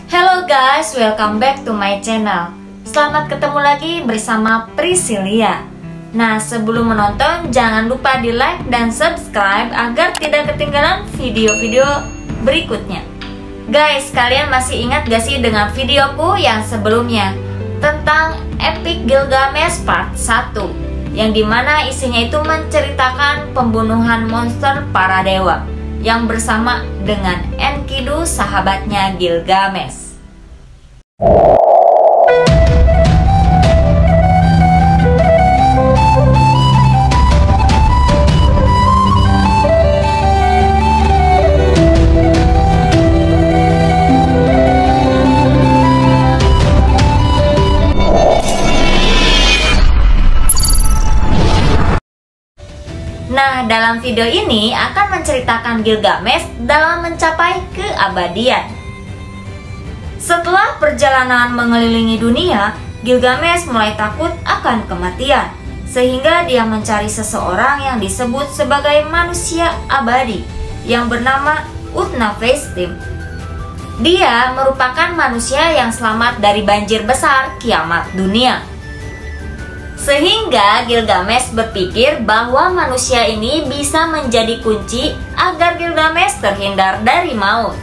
Hello guys, welcome back to my channel. Selamat ketemu lagi bersama Priscilia. Nah, sebelum menonton jangan lupa di like dan subscribe agar tidak ketinggalan video-video berikutnya. Guys, kalian masih ingat gak sih dengan videoku yang sebelumnya tentang Epic Gilgamesh Part 1, yang dimana isinya itu menceritakan pembunuhan monster para dewa yang bersama dengan Enkidu, sahabatnya Gilgamesh. Nah, dalam video ini akan menceritakan Gilgamesh dalam mencapai keabadian. Setelah perjalanan mengelilingi dunia, Gilgamesh mulai takut akan kematian, sehingga dia mencari seseorang yang disebut sebagai manusia abadi yang bernama Utnapishtim. Dia merupakan manusia yang selamat dari banjir besar kiamat dunia. Sehingga Gilgamesh berpikir bahwa manusia ini bisa menjadi kunci agar Gilgamesh terhindar dari maut.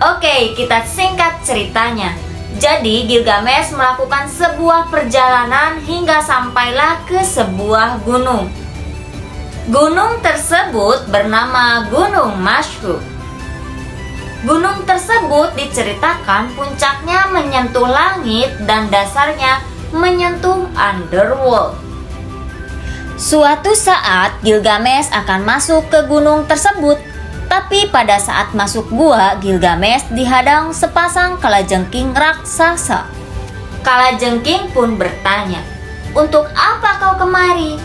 Oke, kita singkat ceritanya. Jadi Gilgamesh melakukan sebuah perjalanan hingga sampailah ke sebuah gunung. Gunung tersebut bernama Gunung Mashku. Gunung tersebut diceritakan puncaknya menyentuh langit dan dasarnya menyentuh underworld. Suatu saat Gilgamesh akan masuk ke gunung tersebut, tapi pada saat masuk gua, Gilgamesh dihadang sepasang kalajengking raksasa. Kalajengking pun bertanya, "Untuk apa kau kemari?"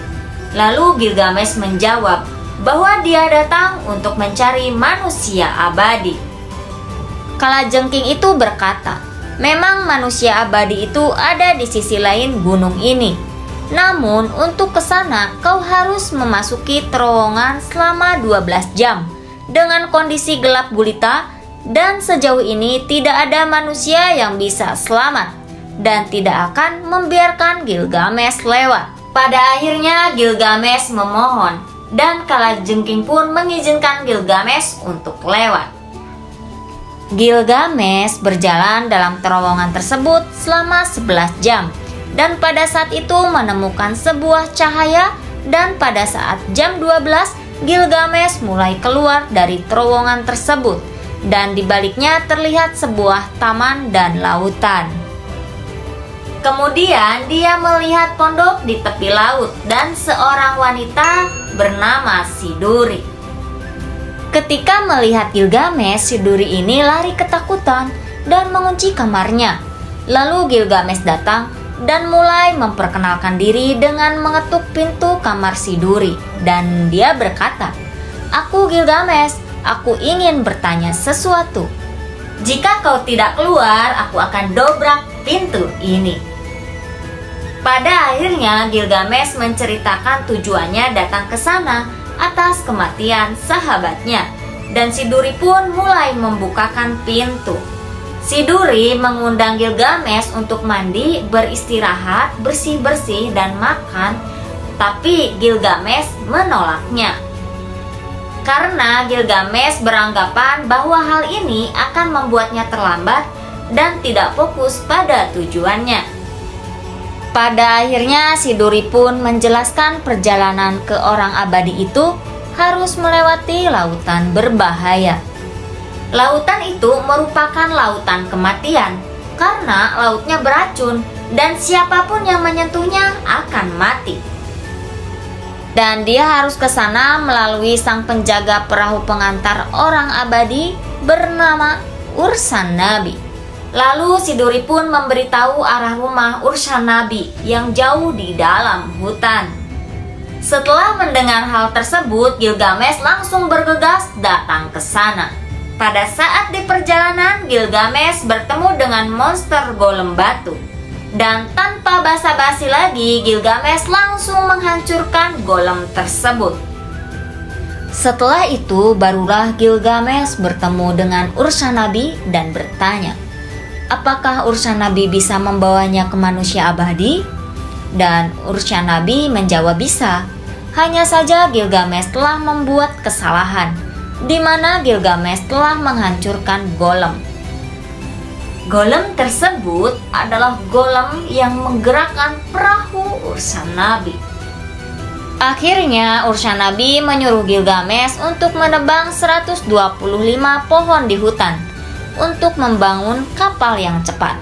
Lalu Gilgamesh menjawab bahwa dia datang untuk mencari manusia abadi. Kalajengking itu berkata, "Memang manusia abadi itu ada di sisi lain gunung ini. Namun untuk ke sana kau harus memasuki terowongan selama 12 jam dengan kondisi gelap gulita, dan sejauh ini tidak ada manusia yang bisa selamat dan tidak akan membiarkan Gilgamesh lewat." Pada akhirnya Gilgamesh memohon dan Kalajengking pun mengizinkan Gilgamesh untuk lewat. Gilgamesh berjalan dalam terowongan tersebut selama 11 jam dan pada saat itu menemukan sebuah cahaya, dan pada saat jam 12 Gilgamesh mulai keluar dari terowongan tersebut dan di baliknya terlihat sebuah taman dan lautan. Kemudian dia melihat pondok di tepi laut dan seorang wanita bernama Siduri. Ketika melihat Gilgamesh, Siduri ini lari ketakutan dan mengunci kamarnya. Lalu Gilgamesh datang dan mulai memperkenalkan diri dengan mengetuk pintu kamar Siduri, dan dia berkata, "Aku Gilgamesh, aku ingin bertanya sesuatu. Jika kau tidak keluar, aku akan dobrak pintu ini." Pada akhirnya Gilgamesh menceritakan tujuannya datang ke sana atas kematian sahabatnya, dan Siduri pun mulai membukakan pintu. Siduri mengundang Gilgamesh untuk mandi, beristirahat, bersih-bersih, dan makan, tapi Gilgamesh menolaknya. Karena Gilgamesh beranggapan bahwa hal ini akan membuatnya terlambat dan tidak fokus pada tujuannya. Pada akhirnya Siduri pun menjelaskan perjalanan ke orang abadi itu harus melewati lautan berbahaya. Lautan itu merupakan lautan kematian karena lautnya beracun dan siapapun yang menyentuhnya akan mati. Dan dia harus ke sana melalui sang penjaga perahu pengantar orang abadi bernama Ur-Shanabi. Lalu Siduri pun memberitahu arah rumah Ur-Shanabi yang jauh di dalam hutan. Setelah mendengar hal tersebut, Gilgamesh langsung bergegas datang ke sana. Pada saat di perjalanan, Gilgamesh bertemu dengan monster golem batu. Dan tanpa basa-basi lagi, Gilgamesh langsung menghancurkan golem tersebut. Setelah itu barulah Gilgamesh bertemu dengan Ur-Shanabi dan bertanya, apakah Ur-Shanabi bisa membawanya ke manusia abadi? Dan Ur-Shanabi menjawab bisa. Hanya saja Gilgamesh telah membuat kesalahan, di mana Gilgamesh telah menghancurkan golem. Golem tersebut adalah golem yang menggerakkan perahu Ur-Shanabi. Akhirnya Ur-Shanabi menyuruh Gilgamesh untuk menebang 125 pohon di hutan untuk membangun kapal yang cepat.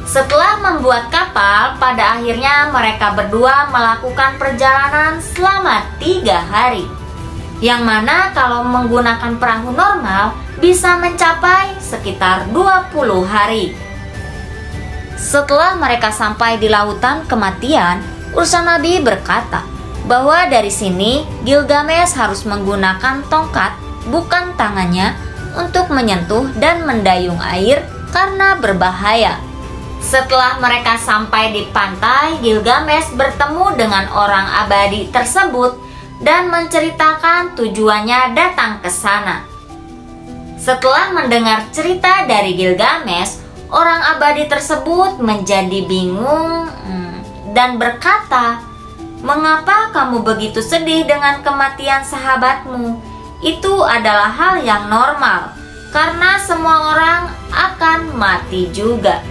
Setelah membuat kapal, pada akhirnya mereka berdua melakukan perjalanan selama 3 hari, yang mana kalau menggunakan perahu normal bisa mencapai sekitar 20 hari. Setelah mereka sampai di lautan kematian, Ur-Shanabi berkata bahwa dari sini Gilgamesh harus menggunakan tongkat, bukan tangannya, untuk menyentuh dan mendayung air karena berbahaya. Setelah mereka sampai di pantai, Gilgamesh bertemu dengan orang abadi tersebut dan menceritakan tujuannya datang ke sana. Setelah mendengar cerita dari Gilgamesh, orang abadi tersebut menjadi bingung dan berkata, "Mengapa kamu begitu sedih dengan kematian sahabatmu? Itu adalah hal yang normal, karena semua orang akan mati juga."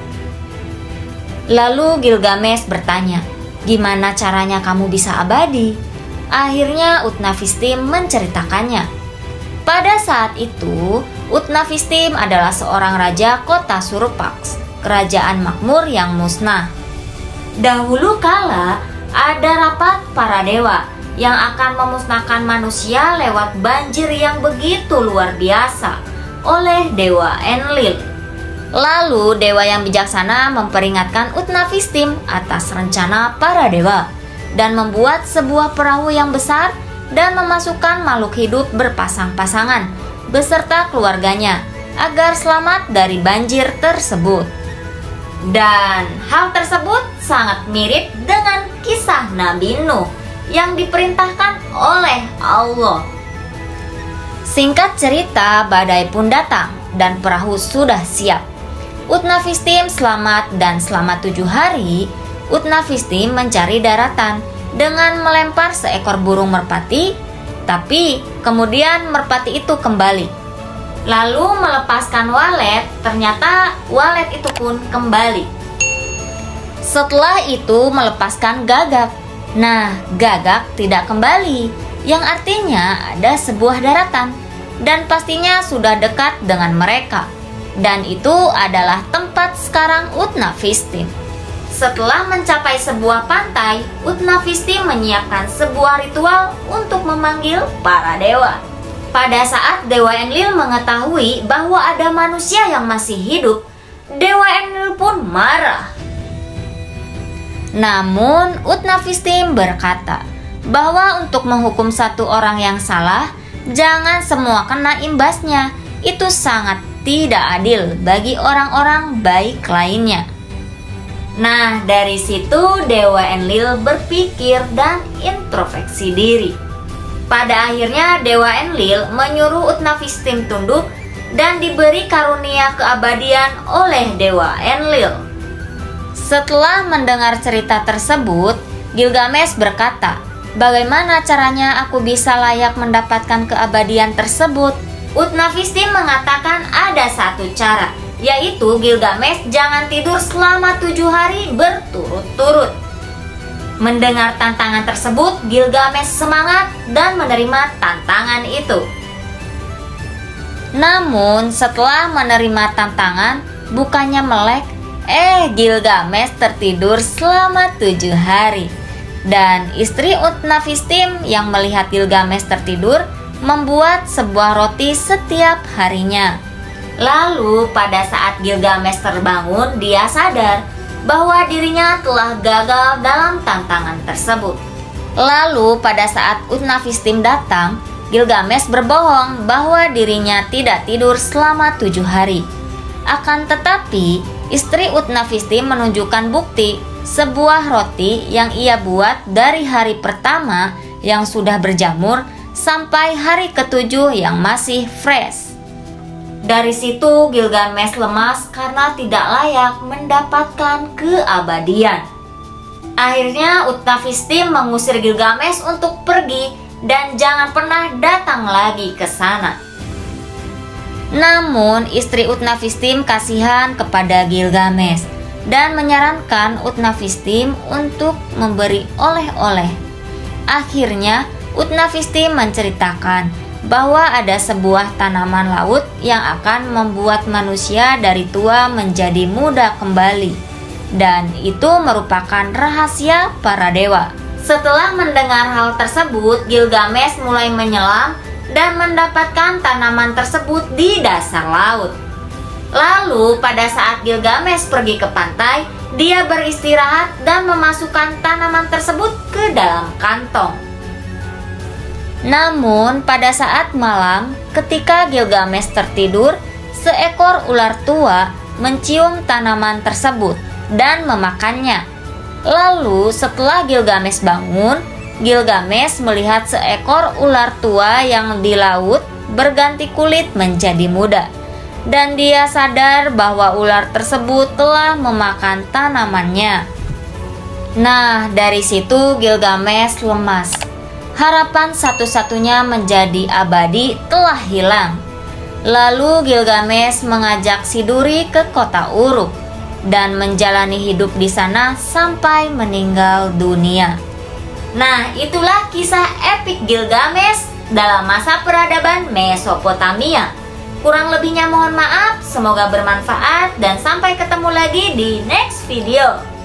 Lalu Gilgamesh bertanya, "Gimana caranya kamu bisa abadi?" Akhirnya Utnapishtim menceritakannya. Pada saat itu, Utnapishtim adalah seorang raja kota Surupaks, kerajaan makmur yang musnah. Dahulu kala, ada rapat para dewa yang akan memusnahkan manusia lewat banjir yang begitu luar biasa oleh Dewa Enlil. Lalu dewa yang bijaksana memperingatkan Utnapishtim atas rencana para dewa dan membuat sebuah perahu yang besar dan memasukkan makhluk hidup berpasang-pasangan beserta keluarganya agar selamat dari banjir tersebut. Dan hal tersebut sangat mirip dengan kisah Nabi Nuh yang diperintahkan oleh Allah. Singkat cerita, badai pun datang dan perahu sudah siap. Utnapishtim selamat dan selama 7 hari, Utnapishtim mencari daratan dengan melempar seekor burung merpati, tapi kemudian merpati itu kembali. Lalu melepaskan walet, ternyata walet itu pun kembali. Setelah itu melepaskan gagak. Nah, gagak tidak kembali, yang artinya ada sebuah daratan dan pastinya sudah dekat dengan mereka. Dan itu adalah tempat sekarang Utnapishtim. Setelah mencapai sebuah pantai, Utnapishtim menyiapkan sebuah ritual untuk memanggil para dewa. Pada saat Dewa Enlil mengetahui bahwa ada manusia yang masih hidup, Dewa Enlil pun marah. Namun Utnapishtim berkata bahwa untuk menghukum satu orang yang salah, jangan semua kena imbasnya. Itu sangat tidak adil bagi orang-orang baik lainnya. Nah, dari situ Dewa Enlil berpikir dan introspeksi diri. Pada akhirnya Dewa Enlil menyuruh Utnapishtim tunduk dan diberi karunia keabadian oleh Dewa Enlil. Setelah mendengar cerita tersebut, Gilgamesh berkata, "Bagaimana caranya aku bisa layak mendapatkan keabadian tersebut?" Utnapishtim mengatakan ada satu cara, yaitu Gilgamesh jangan tidur selama 7 hari berturut-turut. Mendengar tantangan tersebut, Gilgamesh semangat dan menerima tantangan itu. Namun setelah menerima tantangan, bukannya melek, Gilgamesh tertidur selama 7 hari. Dan istri Utnapishtim yang melihat Gilgamesh tertidur membuat sebuah roti setiap harinya. Lalu pada saat Gilgamesh terbangun, dia sadar bahwa dirinya telah gagal dalam tantangan tersebut. Lalu pada saat Utnapishtim datang, Gilgamesh berbohong bahwa dirinya tidak tidur selama 7 hari. Akan tetapi, istri Utnapishtim menunjukkan bukti sebuah roti yang ia buat dari hari pertama yang sudah berjamur sampai hari ke-7 yang masih fresh. Dari situ Gilgamesh lemas karena tidak layak mendapatkan keabadian. Akhirnya Utnapishtim mengusir Gilgamesh untuk pergi dan jangan pernah datang lagi ke sana. Namun istri Utnapishtim kasihan kepada Gilgamesh dan menyarankan Utnapishtim untuk memberi oleh-oleh. Akhirnya Utnapishtim menceritakan bahwa ada sebuah tanaman laut yang akan membuat manusia dari tua menjadi muda kembali, dan itu merupakan rahasia para dewa. Setelah mendengar hal tersebut, Gilgamesh mulai menyelam dan mendapatkan tanaman tersebut di dasar laut. Lalu pada saat Gilgamesh pergi ke pantai, dia beristirahat dan memasukkan tanaman tersebut ke dalam kantong. Namun pada saat malam, ketika Gilgamesh tertidur, seekor ular tua mencium tanaman tersebut dan memakannya. Lalu setelah Gilgamesh bangun, Gilgamesh melihat seekor ular tua yang di laut berganti kulit menjadi muda, dan dia sadar bahwa ular tersebut telah memakan tanamannya. Nah, dari situ Gilgamesh lemas. Harapan satu-satunya menjadi abadi telah hilang. Lalu Gilgamesh mengajak si duri ke kota Uruk dan menjalani hidup di sana sampai meninggal dunia. Nah, itulah kisah epik Gilgamesh dalam masa peradaban Mesopotamia. Kurang lebihnya mohon maaf, semoga bermanfaat dan sampai ketemu lagi di next video.